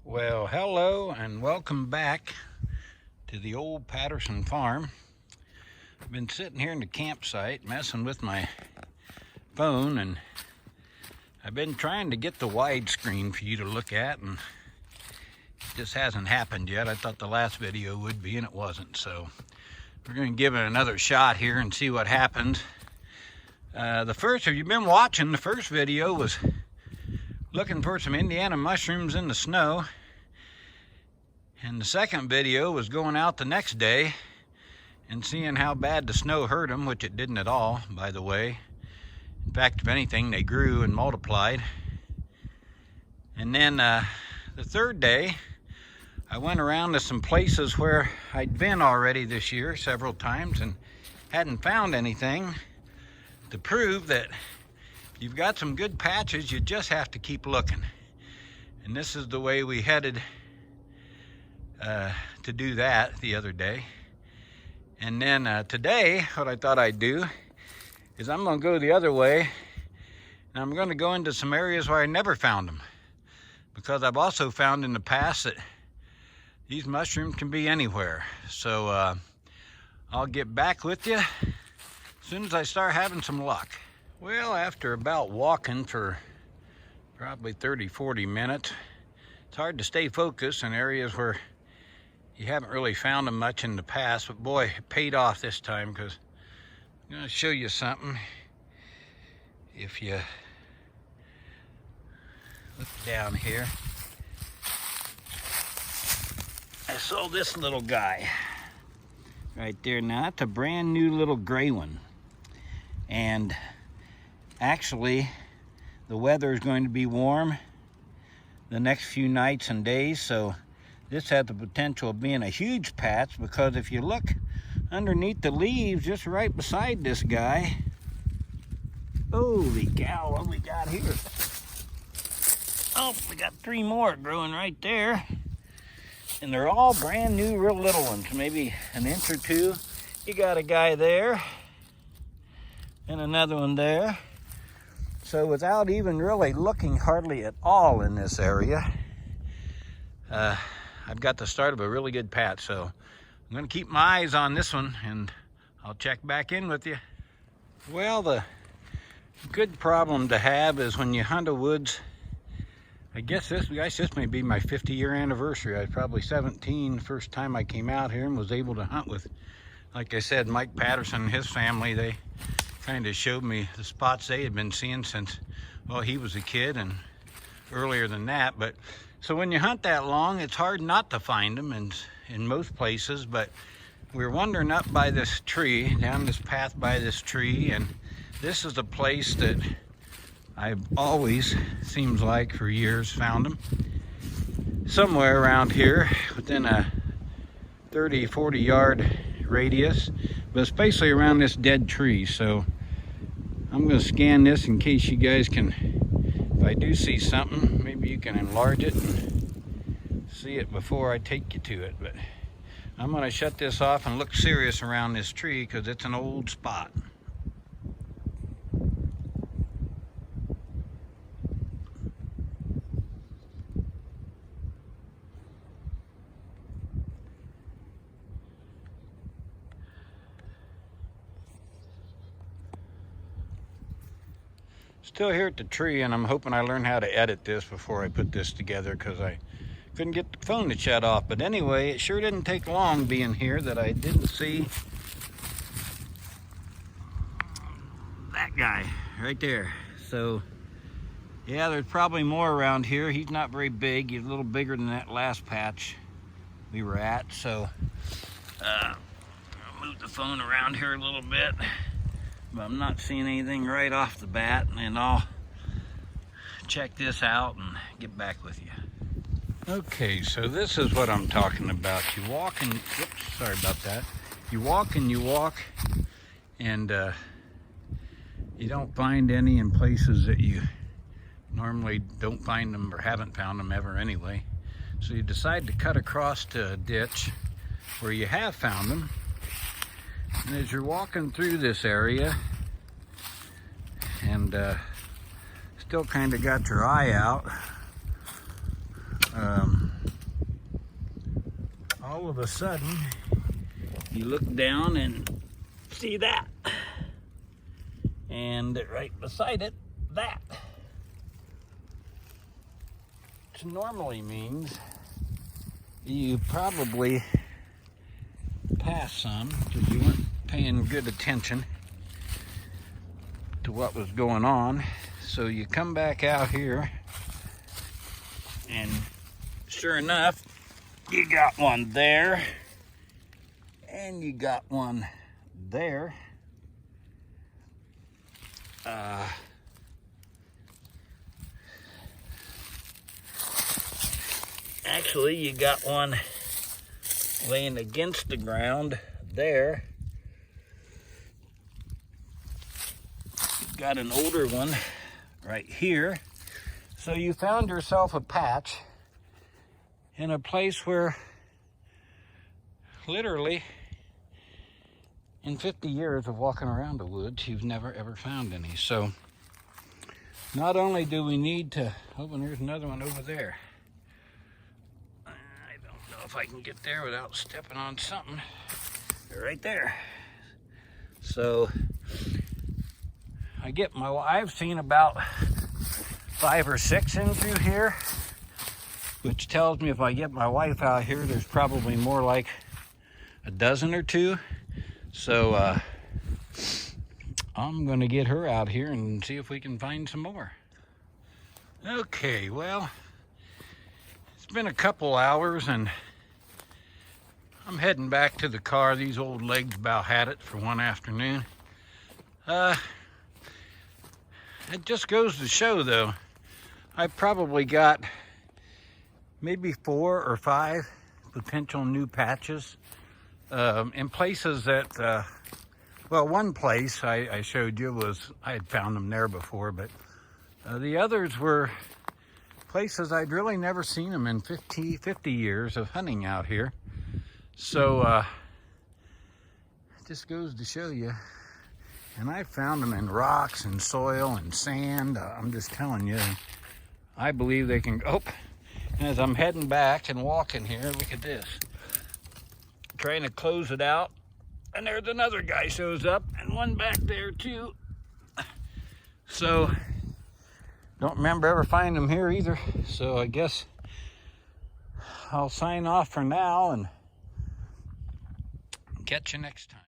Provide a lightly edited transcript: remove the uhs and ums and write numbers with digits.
Well, hello and welcome back to the old Patterson farm. I've been sitting here in the campsite messing with my phone, and I've been trying to get the widescreen for you to look at, and it just hasn't happened yet. I thought the last video would be, and it wasn't, so we're going to give it another shot here and see what happens. If you've been watching, the first video was looking for some Indiana mushrooms in the snow, and the second video was going out the next day and seeing how bad the snow hurt them, which it didn't at all, by the way. In fact, if anything, they grew and multiplied. And then the third day, I went around to some places where I'd been already this year several times and hadn't found anything, to prove that you've got some good patches, you just have to keep looking. And this is the way we headed to do that the other day. And then today, what I thought I'd do is I'm going to go the other way, and I'm going to go into some areas where I never found them, because I've also found in the past that these mushrooms can be anywhere. So I'll get back with you as soon as I start having some luck. Well, after about walking for probably 30-40 minutes, it's hard to stay focused in areas where you haven't really found them much in the past, but boy, it paid off this time, because I'm going to show you something. If you look down here, I saw this little guy right there. Now, that's a brand new little gray one. And actually, the weather is going to be warm the next few nights and days, so this has the potential of being a huge patch, because if you look underneath the leaves just right beside this guy, holy cow, what we got here? Oh, we got 3 more growing right there, and they're all brand new, real little ones, maybe an inch or two. You got a guy there and another one there. So without even really looking hardly at all in this area, I've got the start of a really good patch. So I'm going to keep my eyes on this one, and I'll check back in with you. Well, the good problem to have is when you hunt the woods, I guess this may be my 50-year anniversary. I was probably 17 the first time I came out here and was able to hunt with, like I said, Mike Patterson and his family. They kind of showed me the spots they had been seeing since, well, he was a kid and earlier than that. But so when you hunt that long, it's hard not to find them in most places. But we're wandering up by this tree, down this path by this tree, and this is a place that I've always, seems like for years, found them. Somewhere around here within a 30-40 yard radius, but it's basically around this dead tree. So I'm going to scan this in case you guys can, if I do see something, maybe you can enlarge it and see it before I take you to it. But I'm going to shut this off and look serious around this tree, because it's an old spot. Still here at the tree, and I'm hoping I learn how to edit this before I put this together, because I couldn't get the phone to shut off. But anyway, it sure didn't take long being here that I didn't see that guy right there. So yeah, there's probably more around here. He's not very big. He's a little bigger than that last patch we were at. So I'll move the phone around here a little bit. But I'm not seeing anything right off the bat, and I'll check this out and get back with you. Okay, so this is what I'm talking about. You walk and, whoops, sorry about that. You walk and you walk, and you don't find any in places that you normally don't find them, or haven't found them ever anyway. So you decide to cut across to a ditch where you have found them. And as you're walking through this area, and still kind of got your eye out, all of a sudden, you look down and see that. And right beside it, that. Which normally means you probably passed some because you weren't paying good attention to what was going on. So you come back out here, and sure enough, you got one there, and you got one there. Actually, you got one laying against the ground there. You've got an older one right here. So you found yourself a patch in a place where literally in 50 years of walking around the woods, you've never ever found any. So not only do we need to, oh, and there's another one over there. I don't know if I can get there without stepping on something. They're right there. So I've seen about 5 or 6 in through here, which tells me if I get my wife out here, there's probably more like a dozen or 2. So I'm gonna get her out here and see if we can find some more. Okay, well, it's been a couple hours and I'm heading back to the car. These old legs about had it for one afternoon. It just goes to show, though, I've probably got maybe 4 or 5 potential new patches in places that, well, one place I showed you was, I had found them there before, but the others were places I'd really never seen them in 50 years of hunting out here. So it just goes to show you. And I found them in rocks and soil and sand. I'm just telling you, I believe they can. Oh, and as I'm heading back and walking here, look at this. Trying to close it out, and there's another guy shows up, and one back there too. So, don't remember ever finding them here either. So I guess I'll sign off for now and catch you next time.